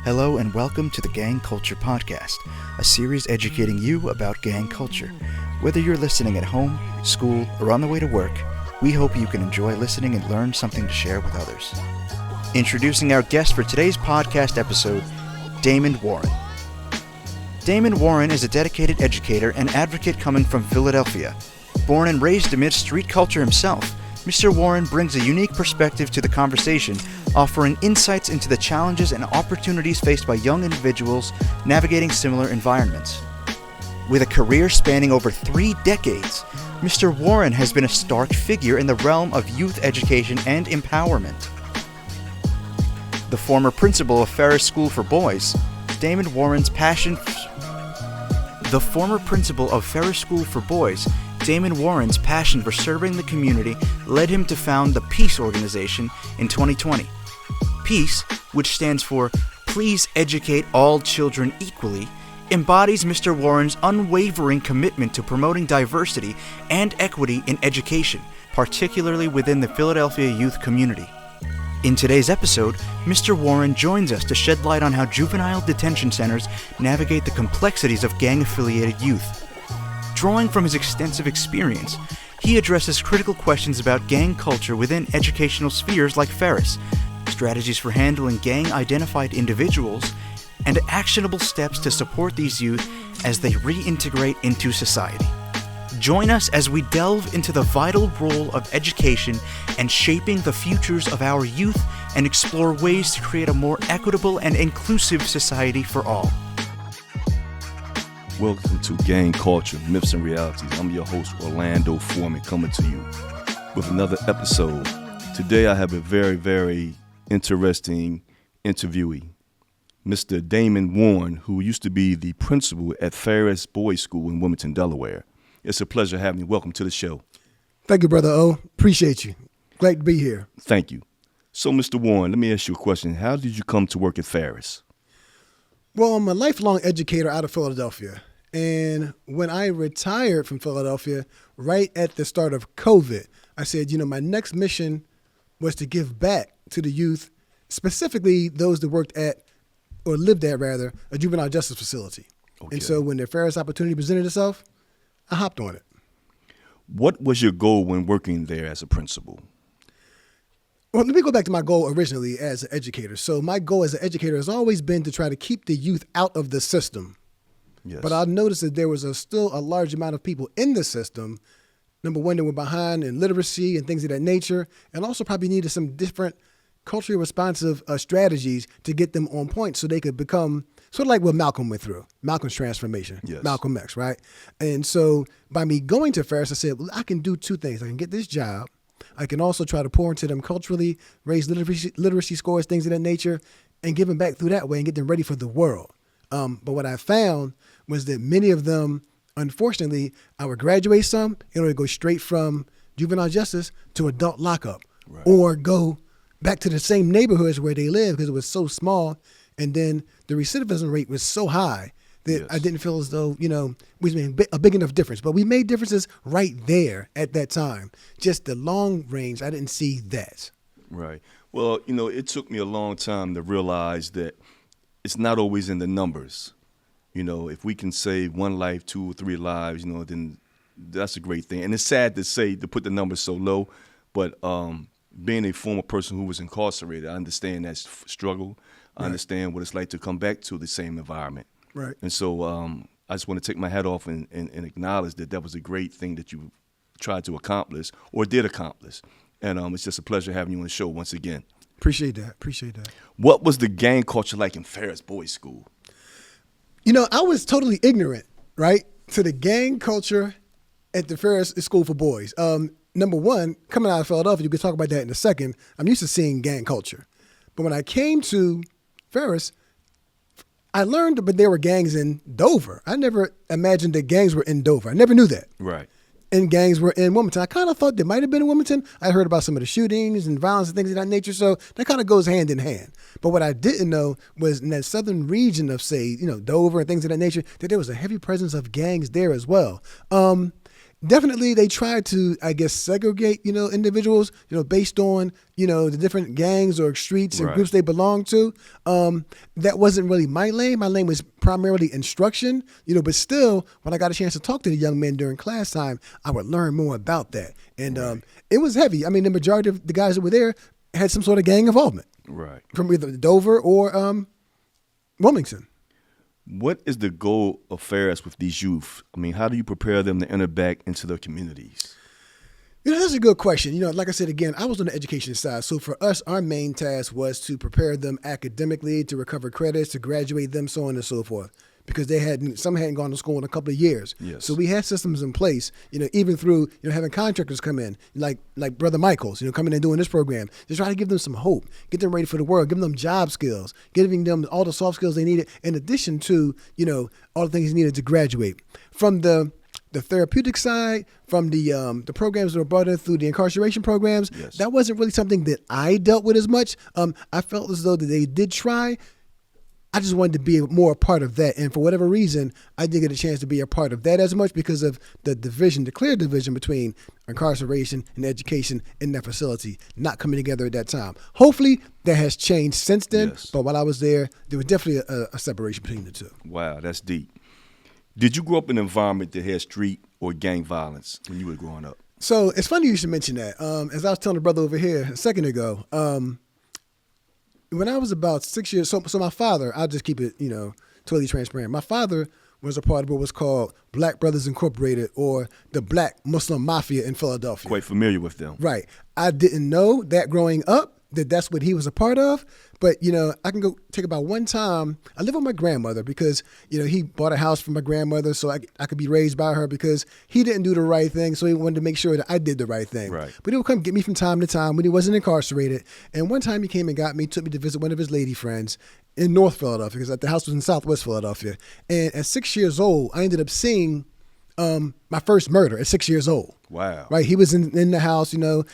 Hello and welcome to the Gang Culture Podcast, a series educating you about gang culture. Whether you're listening at home, school, or on the way to work, we hope you can enjoy listening and learn something to share with others. Introducing our guest for today's podcast episode, Damond Warren. Damond Warren is a dedicated educator and advocate coming from Philadelphia. Born and raised amidst street culture himself, Mr. Warren brings a unique perspective to the conversation, offering insights into the challenges and opportunities faced by young individuals navigating similar environments. With a career spanning over 3 decades, Mr. Warren has been a stark figure in the realm of youth education and empowerment. The former principal of Ferris School for Boys, Damond Warren's passion for serving the community led him to found the P.E.A.C.E organization in 2020. P.E.A.C.E, which stands for Please Educate All Children Equally, embodies Mr. Warren's unwavering commitment to promoting diversity and equity in education, particularly within the Philadelphia youth community. In today's episode, Mr. Warren joins us to shed light on how juvenile detention centers navigate the complexities of gang-affiliated youth. Drawing from his extensive experience, he addresses critical questions about gang culture within educational spheres like Ferris, strategies for handling gang-identified individuals, and actionable steps to support these youth as they reintegrate into society. Join us as we delve into the vital role of education and shaping the futures of our youth and explore ways to create a more equitable and inclusive society for all. Welcome to Gang Culture, Myths and Realities. I'm your host, Orlando Foreman, coming to you with another episode. Today I have a very, very interesting interviewee, Mr. Damond Warren, who used to be the principal at Ferris Boys School in Wilmington, Delaware. It's a pleasure having you. Welcome to the show. Thank you, Brother O. Appreciate you. Glad to be here. Thank you. So, Mr. Warren, let me ask you a question. How did you come to work at Ferris? Well, I'm a lifelong educator out of Philadelphia. And when I retired from Philadelphia, right at the start of COVID, I said, my next mission was to give back to the youth, specifically those that worked at, or lived at rather, a juvenile justice facility. Okay. And so when the Ferris opportunity presented itself, I hopped on it. What was your goal when working there as a principal? Well, let me go back to my goal originally as an educator. So my goal as an educator has always been to try to keep the youth out of the system. Yes. But I noticed that there was still a large amount of people in the system, number one, that were behind in literacy and things of that nature, and also probably needed some different culturally responsive strategies to get them on point so they could become sort of like what Malcolm went through, Malcolm's transformation, yes. Malcolm X, right? And so by me going to Ferris, I said, well, I can do 2 things. I can get this job. I can also try to pour into them culturally, raise literacy scores, things of that nature, and give them back through that way and get them ready for the world. But what I found was that many of them, unfortunately, I would graduate some in order to go straight from juvenile justice to adult lockup, right, or go back to the same neighborhoods where they live because it was so small. And then the recidivism rate was so high that yes. I didn't feel as though, we made a big enough difference. But we made differences right there at that time. Just the long range, I didn't see that. Right. Well, it took me a long time to realize that it's not always in the numbers. If we can save 1 life, 2 or 3 lives, then that's a great thing. And it's sad to say, to put the numbers so low, but being a former person who was incarcerated, I understand that struggle. I understand what it's like to come back to the same environment. Right. And so I just want to take my hat off and acknowledge that was a great thing that you tried to accomplish or did accomplish. And it's just a pleasure having you on the show once again. Appreciate that. What was the gang culture like in Ferris Boys School? I was totally ignorant, right, to the gang culture at the Ferris School for Boys. Number one, coming out of Philadelphia, you can talk about that in a second. I'm used to seeing gang culture. But when I came to Ferris, I learned that there were gangs in Dover. I never imagined that gangs were in Dover. I never knew that. Right. And gangs were in Wilmington. I kind of thought they might have been in Wilmington. I heard about some of the shootings and violence and things of that nature, so that kind of goes hand in hand. But what I didn't know was in that southern region of, say, Dover and things of that nature, that there was a heavy presence of gangs there as well. Definitely, they tried to, I guess, segregate, individuals, based on, the different gangs or streets and groups they belong to. That wasn't really my lane. My lane was primarily instruction, but still, when I got a chance to talk to the young men during class time, I would learn more about that. And it was heavy. I mean, the majority of the guys that were there had some sort of gang involvement. Right. From either Dover or Wilmington. What is the goal of Ferris with these youth? I mean, how do you prepare them to enter back into their communities? That's a good question. Like I said, again, I was on the education side. So for us, our main task was to prepare them academically, to recover credits, to graduate them, so on and so forth. Because some hadn't gone to school in a couple of years. Yes. So we had systems in place, even through, having contractors come in, like Brother Michaels, coming in and doing this program, to try to give them some hope, get them ready for the world, give them job skills, giving them all the soft skills they needed, in addition to, all the things needed to graduate. From the therapeutic side, from the programs that were brought in through the incarceration programs, that wasn't really something that I dealt with as much. I felt as though that they did try. I just wanted to be more a part of that. And for whatever reason, I didn't get a chance to be a part of that as much because of the clear division between incarceration and education in that facility not coming together at that time. Hopefully that has changed since then. Yes. But while I was there was definitely a separation between the two. Wow, that's deep. Did you grow up in an environment that had street or gang violence when you were growing up? So it's funny you should mention that. As I was telling the brother over here a second ago, when I was about 6 years, so my father, I'll just keep it, totally transparent. My father was a part of what was called Black Brothers Incorporated, or the Black Muslim Mafia in Philadelphia. Quite familiar with them. Right. I didn't know that growing up, that's what he was a part of. But, I can go take about one time. I lived with my grandmother because, he bought a house for my grandmother so I could be raised by her, because he didn't do the right thing. So he wanted to make sure that I did the right thing. Right. But he would come get me from time to time when he wasn't incarcerated. And one time he came and got me, took me to visit one of his lady friends in North Philadelphia, because the house was in Southwest Philadelphia. And at 6 years old, I ended up seeing my first murder at 6 years old. Wow. Right. He was in the house, and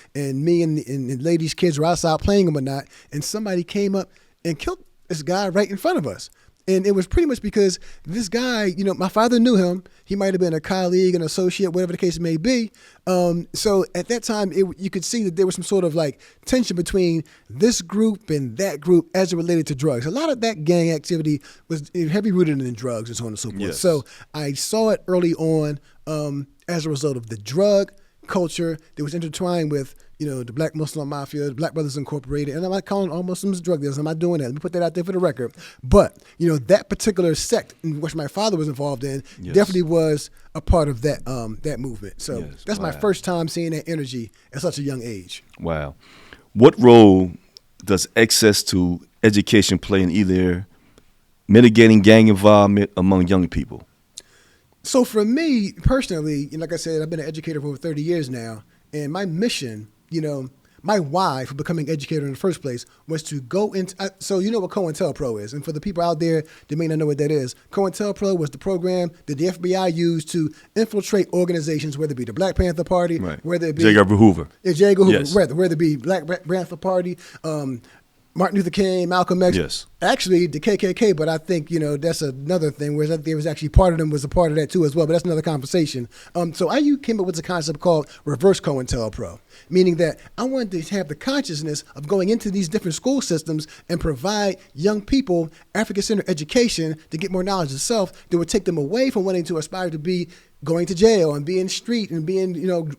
me and the ladies' kids were outside playing and whatnot. And somebody came up and killed this guy right in front of us. And it was pretty much because this guy, my father knew him. He might have been a colleague, an associate, whatever the case may be. So at that time, you could see that there was some sort of like tension between this group and that group as it related to drugs. A lot of that gang activity was heavy rooted in drugs and so on and so forth. Yes. So I saw it early on as a result of the drug culture that was intertwined with, the Black Muslim Mafia, the Black Brothers Incorporated. And I'm not calling all Muslims drug dealers. I'm not doing that. Let me put that out there for the record. But, that particular sect in which my father was involved in definitely was a part of that that movement. So that's my first time seeing that energy at such a young age. Wow. What role does access to education play in either mitigating gang involvement among young people? So for me personally, like I said, I've been an educator for over 30 years now. And my mission, my why for becoming an educator in the first place was to go into, so you know what COINTELPRO is. And for the people out there that may not know what that is, COINTELPRO was the program that the FBI used to infiltrate organizations, whether it be the Black Panther Party, whether it be J. Edgar Hoover. J. Edgar Hoover, whether it be Black Panther Party, Martin Luther King, Malcolm X. Yes. Actually, the KKK, but I think, that's another thing, where there was actually part of them was a part of that too as well, but that's another conversation. So IU came up with a concept called reverse COINTELPRO, meaning that I wanted to have the consciousness of going into these different school systems and provide young people African-centered education to get more knowledge of self that would take them away from wanting to aspire to be going to jail and being street and being,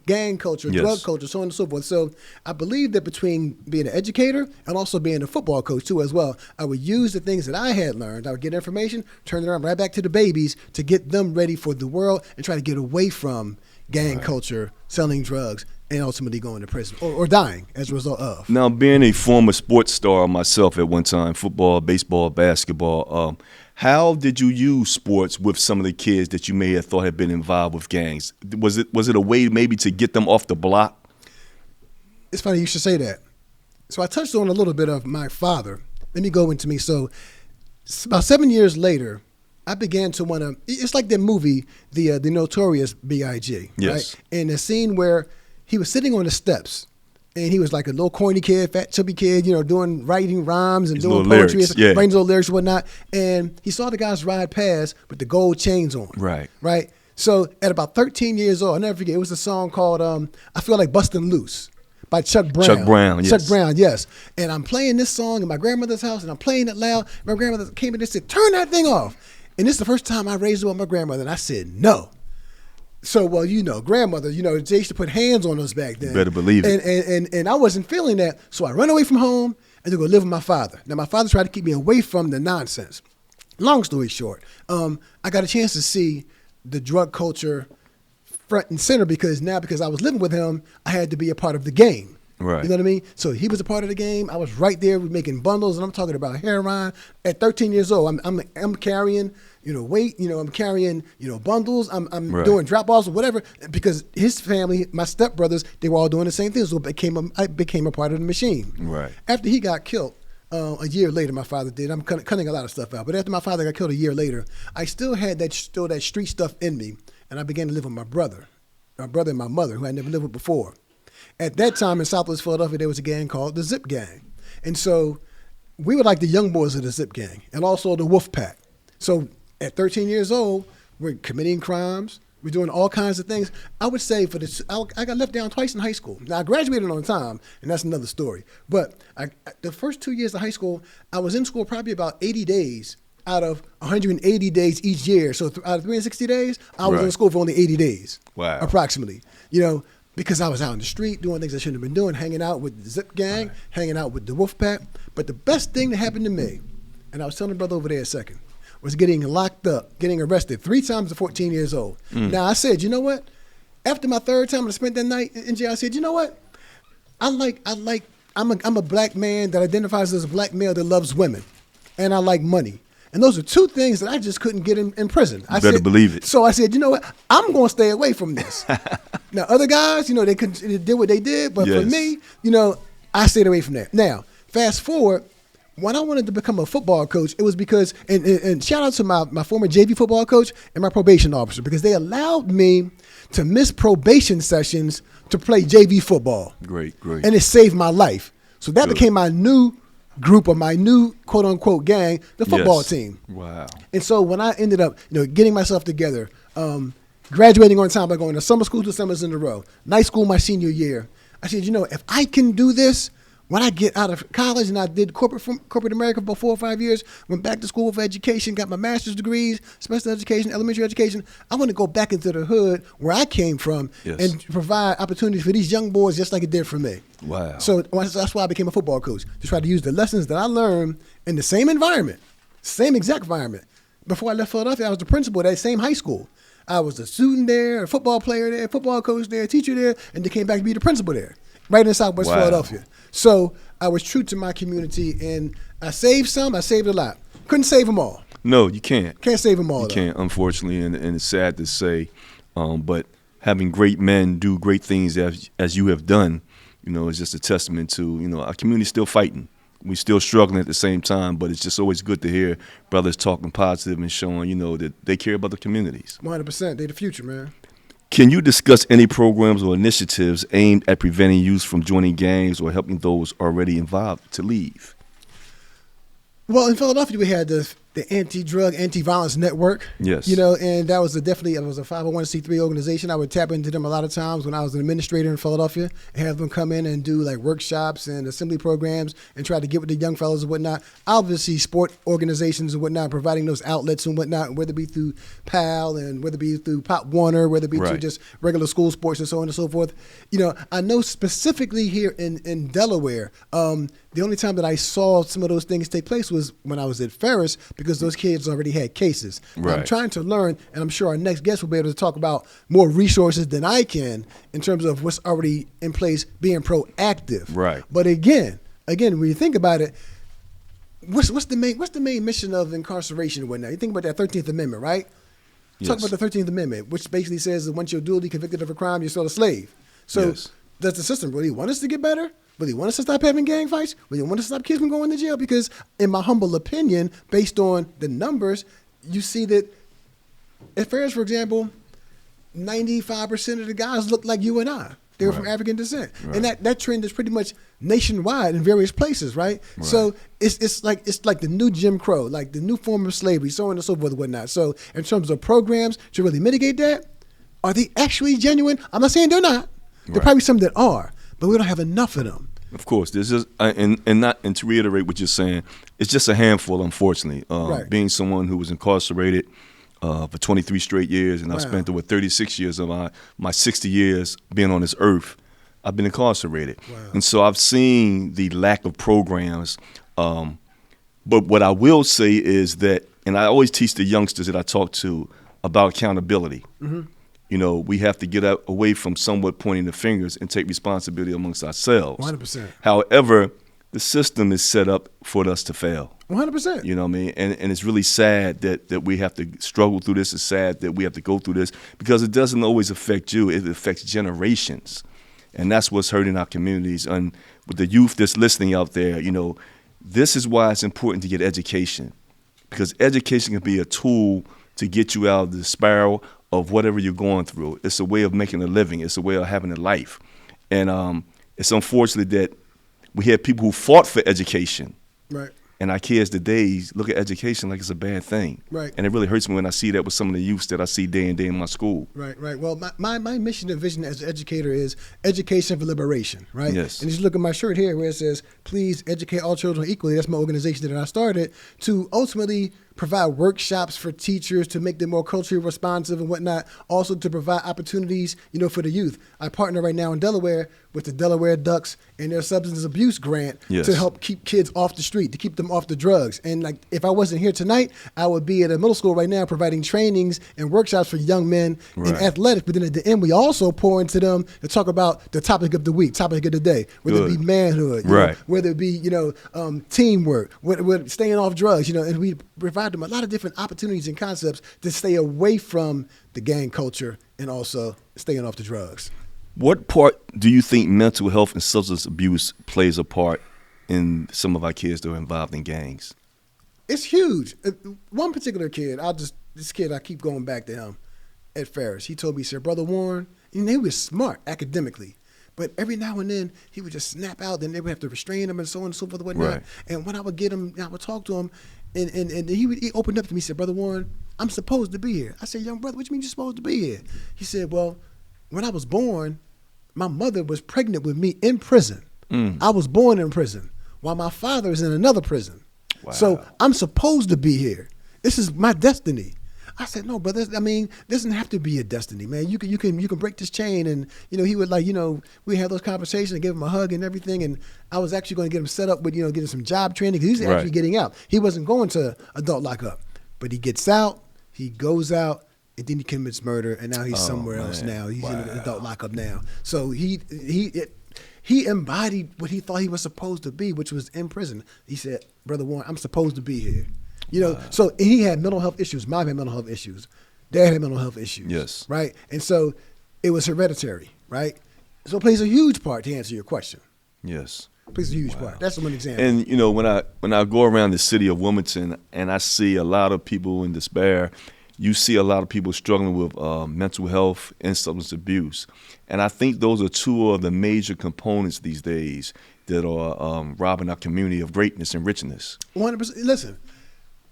gang culture, drug culture, so on and so forth. So I believe that between being an educator and also being a football coach too as well, I would use the things that I had learned. I would get information, turn it around right back to the babies to get them ready for the world and try to get away from gang culture, selling drugs, and ultimately going to prison or dying as a result of. Now, being a former sports star myself at one time, football, baseball, basketball, how did you use sports with some of the kids that you may have thought had been involved with gangs? Was it a way maybe to get them off the block? It's funny you should say that. So I touched on a little bit of my father. Let me go into me. So about 7 years later, I began to want to, it's like that movie, the Notorious B.I.G., yes. Right? And the scene where he was sitting on the steps, and he was like a little corny kid, fat, chubby kid, writing rhymes and his doing poetry, lyrics, writing little lyrics and whatnot. And he saw the guys ride past with the gold chains on. Right. Right. So at about 13 years old, I'll never forget, it was a song called I Feel Like Bustin' Loose by Chuck Brown. Chuck Brown, yes. Chuck Brown, yes. And I'm playing this song in my grandmother's house, and I'm playing it loud. My grandmother came in and said, turn that thing off. And this is the first time I raised it with my grandmother, and I said, no. So, well, grandmother, they used to put hands on us back then. You better believe it. And I wasn't feeling that, so I run away from home and to go live with my father. Now, my father tried to keep me away from the nonsense. Long story short, I got a chance to see the drug culture front and center because I was living with him, I had to be a part of the game. Right. You know what I mean? So he was a part of the game. I was right there making bundles, and I'm talking about heroin. At 13 years old, I'm carrying, weight. I'm carrying, bundles. I'm right. doing drop-offs or whatever because his family, my stepbrothers, they were all doing the same thing. So I became a part of the machine. Right. After he got killed, a year later, my father did. I'm cutting a lot of stuff out. But after my father got killed a year later, I still had that street stuff in me, and I began to live with my brother and my mother, who I never lived with before. At that time in Southwest Philadelphia, there was a gang called the Zip Gang. And so we were like the young boys of the Zip Gang and also the Wolf Pack. So at 13 years old, we're committing crimes. We're doing all kinds of things. I would say I got left down twice in high school. Now, I graduated on time, and that's another story. But the first 2 years of high school, I was in school probably about 80 days out of 180 days each year. So out of 360 days, I was in school for only 80 days. Wow. Approximately. Because I was out in the street doing things I shouldn't have been doing, hanging out with the Zip Gang, hanging out with the Wolf Pack. But the best thing that happened to me, and I was telling the brother over there a second, was getting locked up, getting arrested 3 times at 14 years old. Now, I said, you know what? After my third time I spent that night in jail, I said, you know what? I'm a black man that identifies as a black male that loves women, and I like money. And those are 2 things that I just couldn't get in prison. I better believe it. So I said, you know what? I'm going to stay away from this. Now, other guys, they did what they did. But yes. for me, I stayed away from that. Now, fast forward, when I wanted to become a football coach, it was because, and shout out to my former JV football coach and my probation officer, because they allowed me to miss probation sessions to play JV football. Great. And it saved my life. So that became my new group of my new quote unquote gang, the football team. Wow. And so when I ended up, getting myself together, graduating on time by going to summer school 2 summers in a row, night school my senior year, I said, if I can do this, when I get out of college, and I did corporate America for 4 or 5 years, went back to school for education, got my master's degrees, special education, elementary education. I want to go back into the hood where I came from and provide opportunities for these young boys just like it did for me. Wow. So that's why I became a football coach, to try to use the lessons that I learned in the same environment, same exact environment. Before I left Philadelphia, I was the principal at that same high school. I was a student there, a football player there, football coach there, teacher there, and they came back to be the principal there, right in Southwest Philadelphia. So I was true to my community, and I saved some, I saved a lot. Couldn't save them all. No, you can't. Can't save them all. You can't, unfortunately, and it's sad to say. But having great men do great things as you have done, is just a testament to, our community's still fighting. We're still struggling at the same time, but it's just always good to hear brothers talking positive and showing, that they care about the communities. 100%. They're the future, man. Can you discuss any programs or initiatives aimed at preventing youth from joining gangs or helping those already involved to leave? Well, in Philadelphia, we had the anti-drug, anti-violence network. Yes. And that was it was a 501c3 organization. I would tap into them a lot of times when I was an administrator in Philadelphia and have them come in and do like workshops and assembly programs and try to get with the young fellows and whatnot. Obviously, sport organizations and whatnot, providing those outlets and whatnot, whether it be through P.E.A.C.E and whether it be through Pop Warner, whether it be through just regular school sports and so on and so forth. I know specifically here in Delaware, the only time that I saw some of those things take place was when I was at Ferris, because those kids already had cases. Right. I'm trying to learn, and I'm sure our next guest will be able to talk about more resources than I can in terms of what's already in place, being proactive. Right. But again, when you think about it, what's the main mission of incarceration and whatnot? You think about that 13th Amendment, right? Yes. Talk about the 13th Amendment, which basically says that once you're duly convicted of a crime, you're still a slave. So does the system really want us to get better? Really want us to stop having gang fights? Really want us to stop kids from going to jail? Because in my humble opinion, based on the numbers, you see that at Ferris, for example, 95% of the guys look like you and I. They were from African descent. Right. And that trend is pretty much nationwide in various places, right? So it's like the new Jim Crow, like the new form of slavery, so on and so forth and whatnot. So in terms of programs to really mitigate that, Are they actually genuine? I'm not saying they're not. There are probably some that are, but we don't have enough of them. Of course, this is and to reiterate what you're saying, it's just a handful, unfortunately. Being someone who was incarcerated for 23 straight years, and I've spent over 36 years of my 60 years being on this earth, I've been incarcerated. Wow. And so I've seen the lack of programs. But what I will say is that, and I always teach the youngsters that I talk to about accountability. Mm-hmm. You know, we have to get away from somewhat pointing the fingers and take responsibility amongst ourselves. 100%. However, the system is set up for us to fail. 100%. You know what I mean? And it's really sad that we have to struggle through this. It's sad that we have to go through this because it doesn't always affect you. It affects generations. And that's what's hurting our communities. And with the youth that's listening out there, you know, this is why it's important to get education, because education can be a tool to get you out of the spiral of whatever you're going through. It's a way of making a living. It's a way of having a life. And it's unfortunate that we have people who fought for education. Right. And our kids today look at education like it's a bad thing. Right. And it really hurts me when I see that with some of the youths that I see day in day in my school. Right, right. Well, my mission and vision as an educator is education for liberation, right? Yes. And just look at my shirt here where it says, please educate all children equally. That's my organization that I started to ultimately provide workshops for teachers to make them more culturally responsive and whatnot, also to provide opportunities, you know, for the youth. I partner right now in Delaware with the Delaware Ducks and their substance abuse grant to help keep kids off the street, to keep them off the drugs. And like, if I wasn't here tonight, I would be at a middle school right now providing trainings and workshops for young men in athletics. But then at the end, we also pour into them to talk about the topic of the week, topic of the day, whether it be manhood, you know, whether it be, you know, teamwork, whether staying off drugs, you know, and we provide them a lot of different opportunities and concepts to stay away from the gang culture and also staying off the drugs. What part do you think mental health and substance abuse plays a part in some of our kids that are involved in gangs? It's huge. One particular kid, this kid, I keep going back to him at Ferris. He told me, he said, Brother Warren, and he was smart academically, but every now and then he would just snap out, and they would have to restrain him and so on and so forth and whatnot. Right. And when I would get him, I would talk to him, and he opened up to me, he said, Brother Warren, I'm supposed to be here. I said, young brother, what do you mean you're supposed to be here? He said, well, when I was born, my mother was pregnant with me in prison. I was born in prison while my father is in another prison. Wow. So I'm supposed to be here. This is my destiny. I said, no, brother, I mean, this doesn't have to be a destiny, man. You can break this chain. And, you know, he would like, you know, we had those conversations and gave him a hug and everything. And I was actually going to get him set up with, you know, getting some job training, because he's actually getting out. He wasn't going to adult lockup, but he gets out, he goes out, and then he commits murder, and now he's somewhere else now. He's in adult lockup now. So he embodied what he thought he was supposed to be, which was in prison. He said, Brother Warren, I'm supposed to be here. You know, so he had mental health issues. Mom had mental health issues. Dad had mental health issues. Yes. Right? And so it was hereditary, right? So it plays a huge part to answer your question. Yes. It plays a huge part. That's one example. And, you know, when I go around the city of Wilmington and I see a lot of people in despair, you see a lot of people struggling with mental health and substance abuse. And I think those are two of the major components these days that are robbing our community of greatness and richness. 100%. Listen,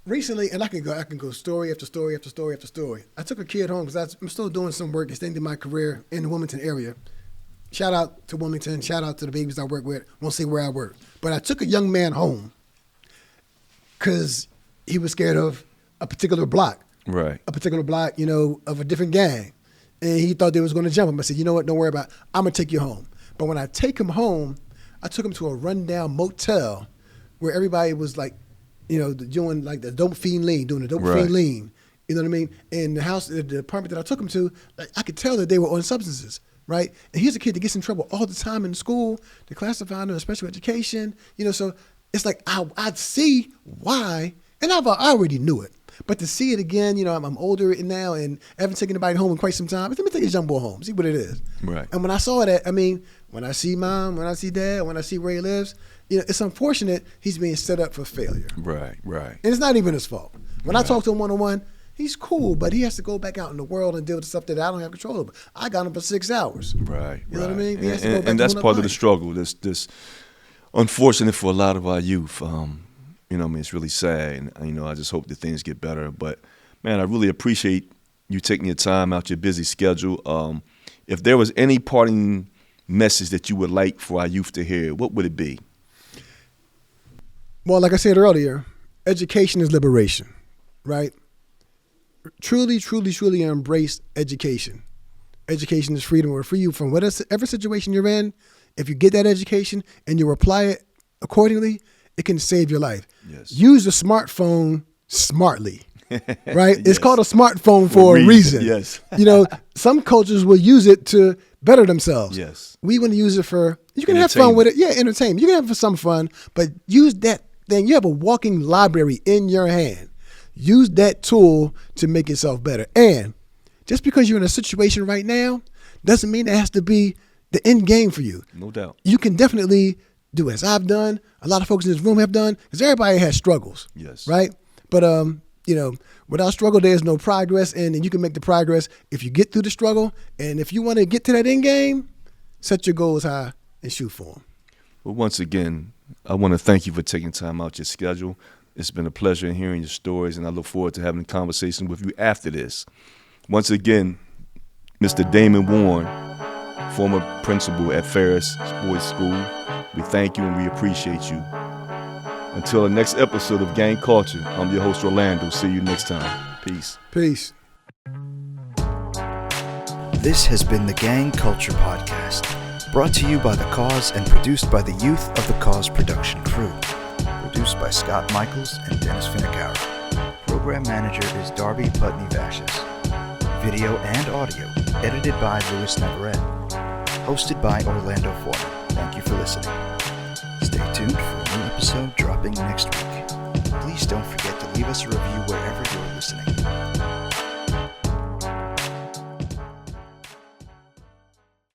recently, and I can go story after story after story after story. I took a kid home because I'm still doing some work extending my career in the Wilmington area. Shout out to Wilmington. Shout out to the babies I work with. Won't say where I work. But I took a young man home because he was scared of a particular block. Right. A particular block, you know, of a different gang. And he thought they was going to jump him. I said, you know what, don't worry about it. I'm going to take you home. But when I take him home, I took him to a rundown motel where everybody was like, you know, doing like the dope fiend lean, doing the dope fiend lean. You know what I mean? And the house, the apartment that I took him to, like, I could tell that they were on substances, right? And here's a kid that gets in trouble all the time in school. They classify him as special education, you know, so it's like I'd see why, and I already knew it. But to see it again, you know, I'm older now and I haven't taken anybody home in quite some time. Let me take this young boy home, see what it is. Right. And when I saw that, I mean, when I see mom, when I see dad, when I see where he lives, you know, it's unfortunate he's being set up for failure. Right, right. And it's not even his fault. When I talk to him one-on-one, he's cool, but he has to go back out in the world and deal with stuff that I don't have control over. I got him for 6 hours. Right, You know what I mean? And that's part of the struggle. This unfortunate for a lot of our youth. You know, I mean, it's really sad, and you know, I just hope that things get better. But man, I really appreciate you taking your time out your busy schedule. If there was any parting message that you would like for our youth to hear, what would it be? Well, like I said earlier, education is liberation, right? Truly, truly, truly embrace education. Education is freedom. We're free you from whatever situation you're in. If you get that education and you apply it accordingly, it can save your life. Yes. Use the smartphone smartly, right? Yes. It's called a smartphone for a reason. Yes. Some cultures will use it to better themselves. Yes. We want to use it for, you can have fun with it. Yeah, entertainment. You can have some fun, but use that thing. You have a walking library in your hand. Use that tool to make yourself better. And just because you're in a situation right now doesn't mean it has to be the end game for you. No doubt. You can definitely do as I've done, a lot of folks in this room have done, because everybody has struggles. Yes. Right? But, without struggle, there's no progress, and you can make the progress if you get through the struggle. And if you want to get to that end game, set your goals high and shoot for them. Well, once again, I want to thank you for taking time out your schedule. It's been a pleasure hearing your stories, and I look forward to having a conversation with you after this. Once again, Mr. Damond Warren, former principal at Ferris School, we thank you and we appreciate you. Until the next episode of Gang Culture, I'm your host, Orlando. See you next time. Peace. Peace. This has been the Gang Culture Podcast, brought to you by The Cause and produced by the youth of The Cause production crew. Produced by Scott Michaels and Dennis Finnicaro. Program manager is Darby Putney Vashis. Video and audio edited by Louis Navarrete. Hosted by Orlando Foreman. Thank you for listening. Stay tuned for a new episode dropping next week.